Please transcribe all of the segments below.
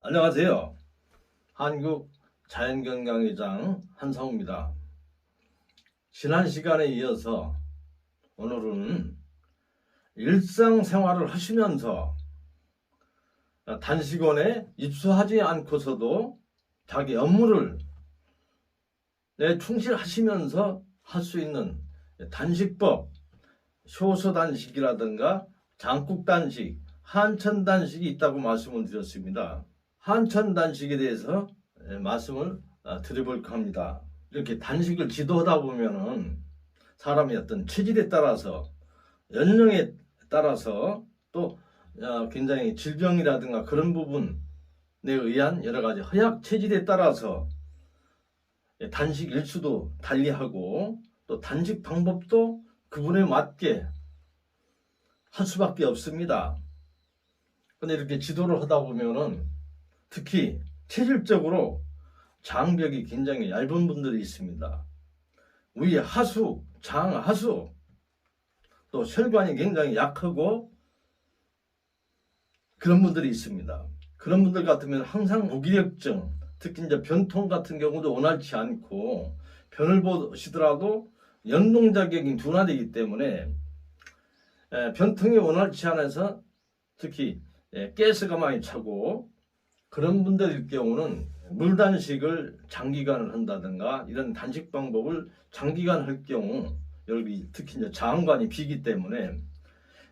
안녕하세요. 한국자연건강의장 한상우입니다. 지난 시간에 이어서 오늘은 일상생활을 하시면서 단식원에 입소하지 않고서도 자기 업무를 충실하시면서 할 수 있는 단식법, 효소단식이라든가 장국단식, 한천단식이 있다고 말씀을 드렸습니다. 한천단식에 대해서 말씀을 드려볼까 합니다. 이렇게 단식을 지도하다 보면은 사람의 어떤 체질에 따라서, 연령에 따라서 또 굉장히 질병이라든가 그런 부분에 의한 여러 가지 허약 체질에 따라서 단식 일수도 달리하고 또 단식 방법도 그분에 맞게 할 수밖에 없습니다. 근데 이렇게 지도를 하다 보면은 특히 체질적으로 장벽이 굉장히 얇은 분들이 있습니다. 위에 하수, 장하수, 또 혈관이 굉장히 약하고 그런 분들이 있습니다. 그런 분들 같으면 항상 무기력증, 특히 이제 변통 같은 경우도 원활치 않고 변을 보시더라도 연동작용이 둔화되기 때문에 변통이 원활치 않아서 특히 가스가 많이 차고 그런 분들일 경우는 물단식을 장기간 한다든가 이런 단식 방법을 장기간 할 경우 여기 특히 이제 장관이 비기 때문에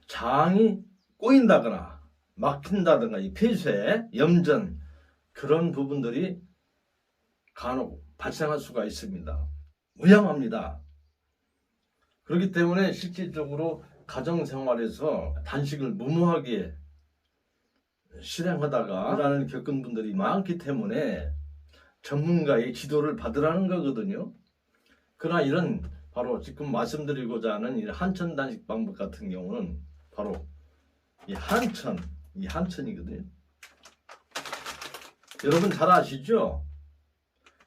장이 꼬인다거나 막힌다든가 이 폐쇄, 염전 그런 부분들이 간혹 발생할 수가 있습니다. 위험합니다. 그렇기 때문에 실질적으로 가정생활에서 단식을 무모하게 실행하다가 곤란을 겪은 분들이 많기 때문에 전문가의 지도를 받으라는 거거든요. 그러나 이런 바로 지금 말씀드리고자 하는 이 한천 단식 방법 같은 경우는 바로 이 한천이거든요. 여러분 잘 아시죠?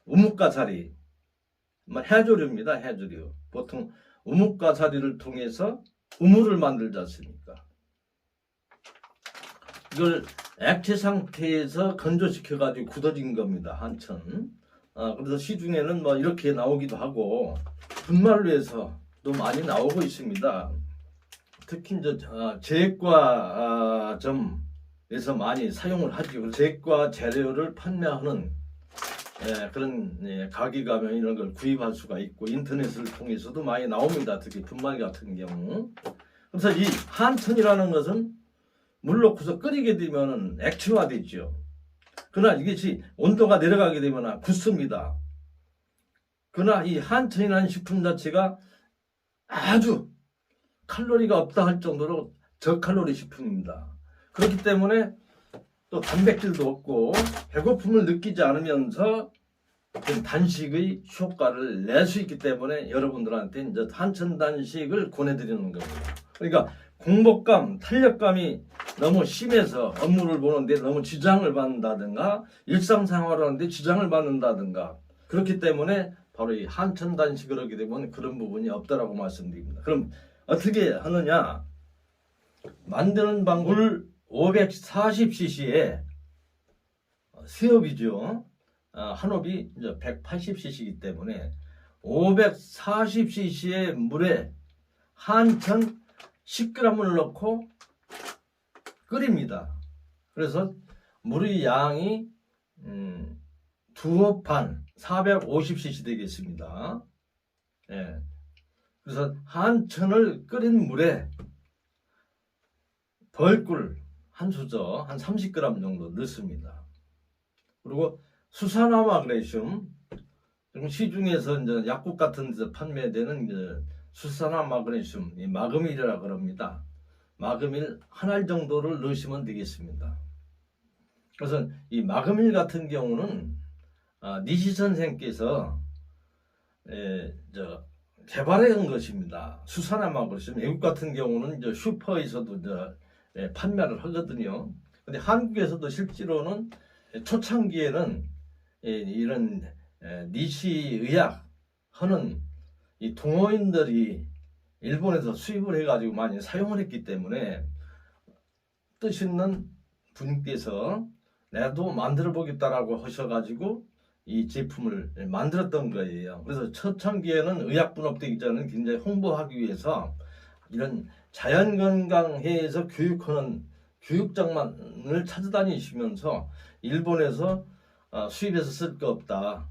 우뭇가사리, 해조류입니다. 해조류. 보통 우뭇가사리를 통해서 우물을 만들지 않습니까? 이걸 액체 상태에서 건조시켜가지고 굳어진 겁니다. 한천. 그래서 시중에는 뭐 이렇게 나오기도 하고 분말로 해서도 많이 나오고 있습니다. 특히 이제 제과점에서 많이 사용을 하죠. 제과 재료를 판매하는 그런 가게 가면 이런 걸 구입할 수가 있고 인터넷을 통해서도 많이 나옵니다. 특히 분말 같은 경우. 그래서 이 한천이라는 것은 물 넣고서 끓이게 되면 액체화되죠. 그러나 이것이 온도가 내려가게 되면 굳습니다. 그러나 이 한천이라는 식품 자체가 아주 칼로리가 없다 할 정도로 저칼로리 식품입니다. 그렇기 때문에 또 단백질도 없고 배고픔을 느끼지 않으면서 단식의 효과를 낼 수 있기 때문에 여러분들한테 이제 한천 단식을 권해드리는 겁니다. 그러니까 공복감, 탄력감이 너무 심해서 업무를 보는데 너무 지장을 받는다든가 일상생활을 하는데 지장을 받는다든가 그렇기 때문에 바로 이 한천 단식을 하게 되면 그런 부분이 없다라고 말씀드립니다. 그럼 어떻게 하느냐? 만드는 방법을 540cc에 세홉이죠. 한 홉이 이제 180cc이기 때문에 540cc의 물에 한천 10g을 넣고 끓입니다. 그래서 물의 양이 2홉 반 450cc 되겠습니다. 그래서 한천을 끓인 물에 벌꿀 한 수저 한 30g 정도 넣습니다. 그리고 수산화 마그네슘, 시중에서 이제 약국 같은 데서 판매되는 이제 수산화 마그네슘, 이 마그밀이라 그럽니다. 마그밀 한 알 정도를 넣으시면 되겠습니다. 그래서 이 마그밀 같은 경우는 니시 선생께서 개발해 온 것입니다. 수산화 마그네슘. 외국 같은 경우는 이제 슈퍼에서도 판매를 하거든요. 근데 한국에서도 실제로는 초창기에는 이런 니시 의학 하는 이 동호인들이 일본에서 수입을 해가지고 많이 사용을 했기 때문에 뜻 있는 분께서 나도 만들어 보겠다라고 하셔가지고 이 제품을 만들었던 거예요. 그래서 초창기에는 의약분업되기 전에 굉장히 홍보하기 위해서 이런 자연건강회에서 교육하는 교육장만을 찾아다니시면서 일본에서 수입해서 쓸 거 없다.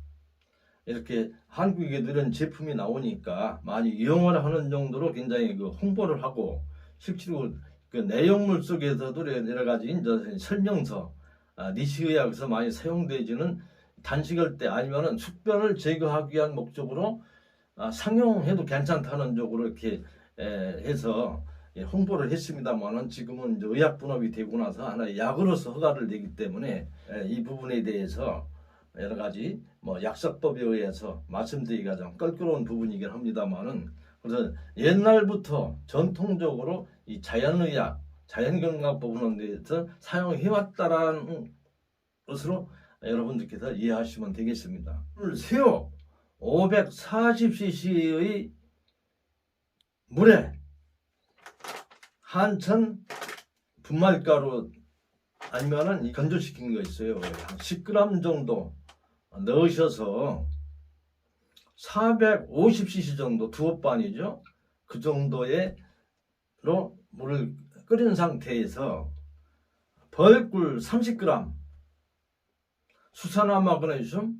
이렇게 한국에도 이런 제품이 나오니까 많이 이용을 하는 정도로 굉장히 그 홍보를 하고 실제로 그 내용물 속에서도 여러 가지 이제 설명서, 니시의학에서 많이 사용되지는 단식할 때 아니면은 숙변을 제거하기 위한 목적으로 상용해도 괜찮다는 쪽으로 이렇게 해서 홍보를 했습니다만은 지금은 이제 의약분업이 되고 나서 하나의 약으로서 허가를 내기 때문에 이 부분에 대해서 여러 가지 뭐 약사법에 의해서 말씀드리기가 좀 껄끄러운 부분이긴 합니다만은 그래서 옛날부터 전통적으로 이 자연의학, 자연건강 부분에 대해서 사용해왔다라는 것으로 여러분들께서 이해하시면 되겠습니다. 새우 540cc의 물에 한천 분말가루 아니면은 건조시킨 거 있어요. 한 10g 정도 넣으셔서 450cc 정도 두어 반이죠. 그 정도로 물을 끓인 상태에서 벌꿀 30g, 수산화 마그네슘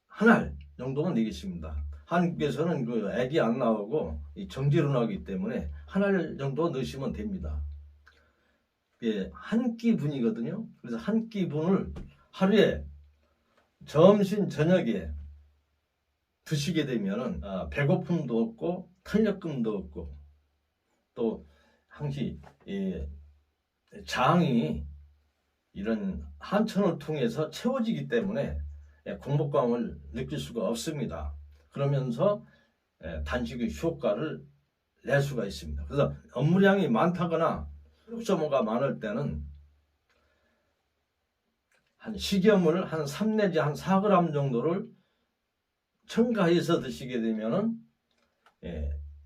한 알 정도만 내겠습니다. 한국에서는 그 액이 안 나오고 정제로 나오기 때문에 한 알 정도 넣으시면 됩니다. 예, 한 끼분이거든요. 그래서 한 끼분을 하루에 점심 저녁에 드시게 되면은 배고픔도 없고 탄력감도 없고 또 항시 장이 이런 한천을 통해서 채워지기 때문에 공복감을 느낄 수가 없습니다. 그러면서 단식의 효과를 낼 수가 있습니다. 그래서 업무량이 많다거나 흡수가 많을 때는 한 식염을 한 3 내지 한 4g 정도를 첨가해서 드시게 되면은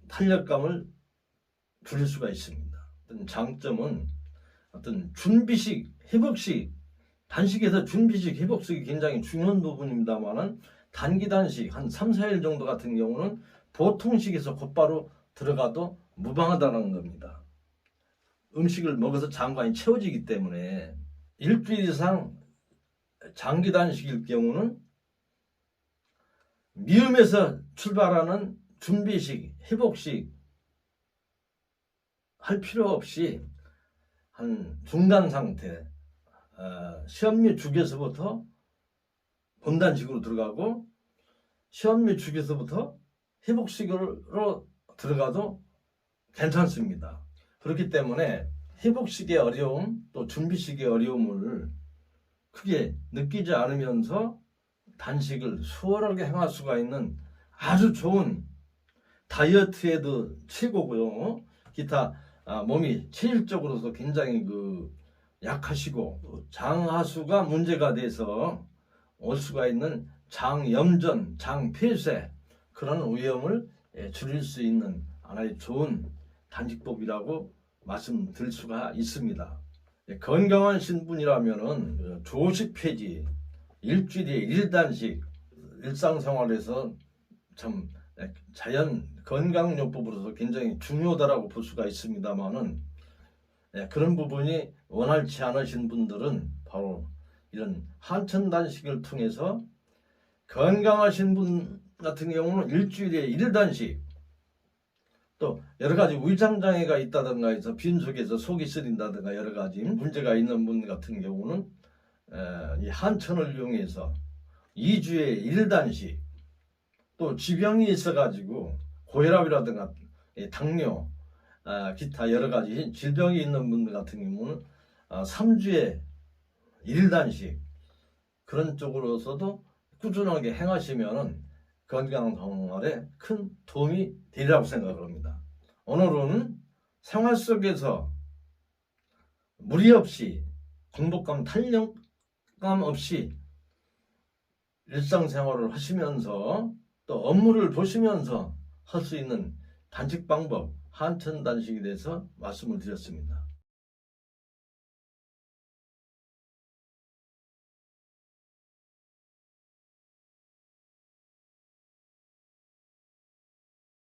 탄력감을 줄일 수가 있습니다. 어떤 장점은 어떤 준비식, 회복식, 단식에서 준비식, 회복식이 굉장히 중요한 부분입니다만은 단기 단식 한 3, 4일 정도 같은 경우는 보통식에서 곧바로 들어가도 무방하다는 겁니다. 음식을 먹어서 장관이 채워지기 때문에 일주일 이상 장기 단식일 경우는 미음에서 출발하는 준비식, 회복식 할 필요 없이 한 중간 상태, 시험류 죽에서부터 본단식으로 들어가고 시험류 죽에서부터 회복식으로 들어가도 괜찮습니다. 그렇기 때문에 회복식의 어려움 또 준비식의 어려움을 크게 느끼지 않으면서 단식을 수월하게 행할 수가 있는 아주 좋은 다이어트에도 최고고요. 기타 몸이 체질적으로도 굉장히 약하시고 장하수가 문제가 돼서 올 수가 있는 장염전, 장폐쇄 그런 위험을 줄일 수 있는 하나의 좋은 단식법이라고 말씀드릴 수가 있습니다. 건강한 신분이라면은 조식 폐지, 일주일에 1단식, 일상생활에서 참 자연 건강요법으로서 굉장히 중요하다고 볼 수가 있습니다만은 그런 부분이 원활치 않으신 분들은 바로 이런 한천단식을 통해서 건강하신 분 같은 경우는 일주일에 1단식 또 여러 가지 위장장애가 있다든가 해서 빈속에서 속이 쓰린다든가 여러 가지 문제가 있는 분 같은 경우는 이 한천을 이용해서 2주에 1단식 또 지병이 있어가지고 고혈압이라든가 당뇨 기타 여러 가지 질병이 있는 분들 같은 경우는 3주에 1단식 그런 쪽으로서도 꾸준하게 행하시면 건강생활에 큰 도움이 되리라고 생각을 합니다. 오늘은 생활 속에서 무리 없이 공복감, 탄력감 없이 일상생활을 하시면서 또 업무를 보시면서 할 수 있는 단식 방법 한천 단식에 대해서 말씀을 드렸습니다.